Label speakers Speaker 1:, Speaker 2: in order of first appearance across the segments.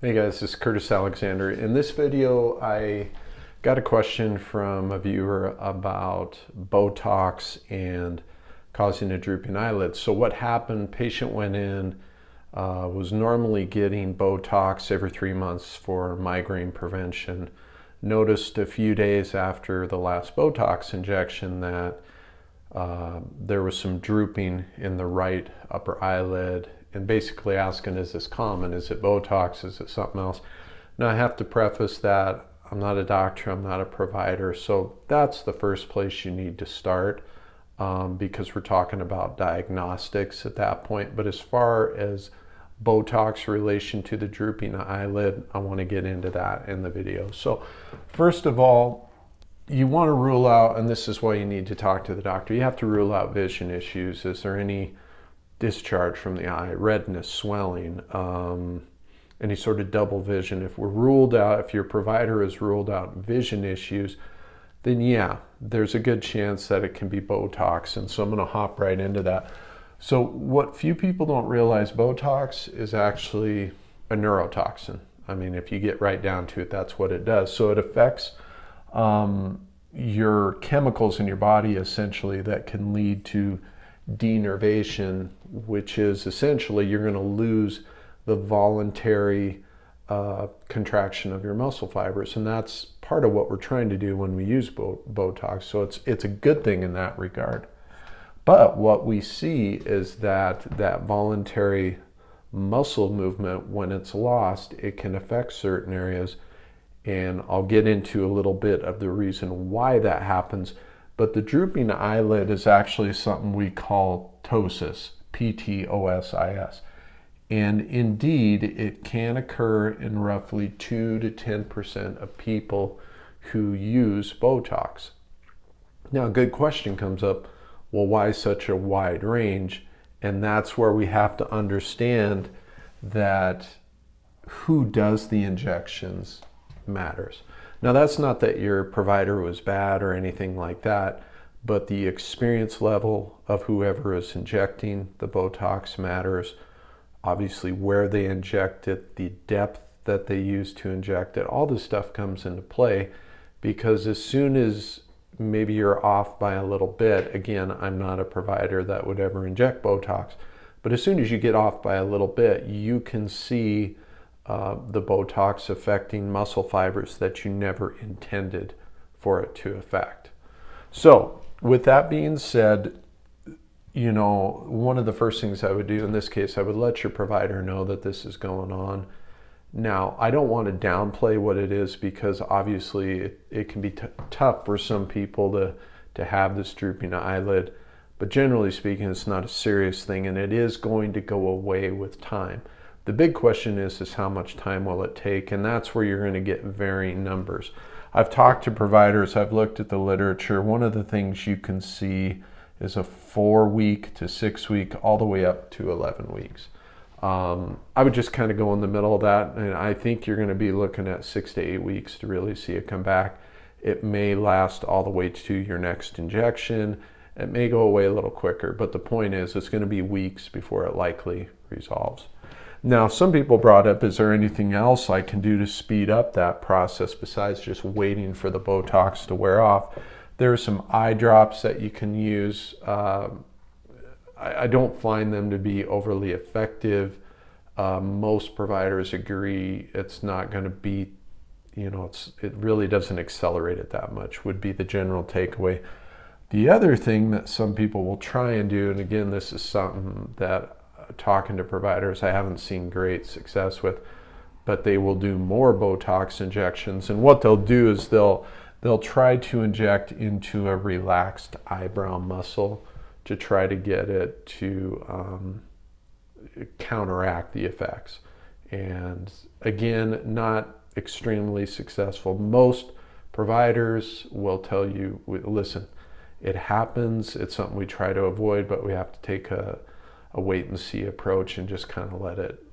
Speaker 1: Hey guys, this is Curtis Alexander. In this video, I got a question from a viewer about Botox and causing a drooping eyelid. So what happened, patient went in, was normally getting Botox every 3 months for migraine prevention. Noticed a few days after the last Botox injection that there was some drooping in the right upper eyelid, and basically asking, is this common? Is it Botox? Is it something else? Now I have to preface that I'm not a doctor, I'm not a provider, so that's the first place you need to start because we're talking about diagnostics at that point. But as far as Botox relation to the drooping eyelid, I want to get into that in the video. So first of all, you want to rule out, and this is why you need to talk to the doctor, you have to rule out vision issues. Is there any discharge from the eye, redness, swelling, any sort of double vision? If we're ruled out, if your provider has ruled out vision issues, then yeah, there's a good chance that it can be Botox. And so I'm going to hop right into that. So what few people don't realize, Botox is actually a neurotoxin. I mean, if you get right down to it, that's what it does. So it affects your chemicals in your body, essentially, that can lead to denervation, which is essentially you're going to lose the voluntary contraction of your muscle fibers, and that's part of what we're trying to do when we use Botox. So it's a good thing in that regard. But what we see is that voluntary muscle movement, when it's lost, it can affect certain areas, and I'll get into a little bit of the reason why that happens. But the drooping eyelid is actually something we call ptosis, P-T-O-S-I-S. And indeed, it can occur in roughly 2 to 10% of people who use Botox. Now, a good question comes up, well, why such a wide range? And that's where we have to understand that who does the injections matters. Now, that's not that your provider was bad or anything like that, but the experience level of whoever is injecting the Botox matters. Obviously, where they inject it, the depth that they use to inject it, all this stuff comes into play, because as soon as maybe you're off by a little bit, again, I'm not a provider that would ever inject Botox, but as soon as you get off by a little bit, you can see the Botox affecting muscle fibers that you never intended for it to affect. So with that being said, you know, one of the first things I would do in this case, I would let your provider know that this is going on. Now, I don't want to downplay what it is, because obviously it can be tough for some people to have this drooping eyelid, but generally speaking, it's not a serious thing, and it is going to go away with time. The big question is how much time will it take? And that's where you're going to get varying numbers. I've talked to providers, I've looked at the literature. One of the things you can see is a 4-week to 6-week, all the way up to 11 weeks. I would just kind of go in the middle of that, and I think you're going to be looking at 6 to 8 weeks to really see it come back. It may last all the way to your next injection. It may go away a little quicker, but the point is it's going to be weeks before it likely resolves. Now, some people brought up, is there anything else I can do to speed up that process besides just waiting for the Botox to wear off? There are some eye drops that you can use. I don't find them to be overly effective. Most providers agree it's not going to be, you know, it really doesn't accelerate it that much, would be the general takeaway. The other thing that some people will try and do, and again, this is something that talking to providers I haven't seen great success with, but they will do more Botox injections, and what they'll do is they'll try to inject into a relaxed eyebrow muscle to try to get it to counteract the effects. And again, not extremely successful. Most providers will tell you, listen, it happens, it's something we try to avoid, but we have to take a wait and see approach and just kind of let it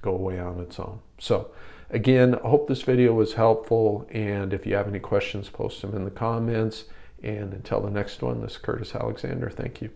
Speaker 1: go away on its own. So again, I hope this video was helpful, and if you have any questions, post them in the comments. And until the next one, this is Curtis Alexander. Thank you.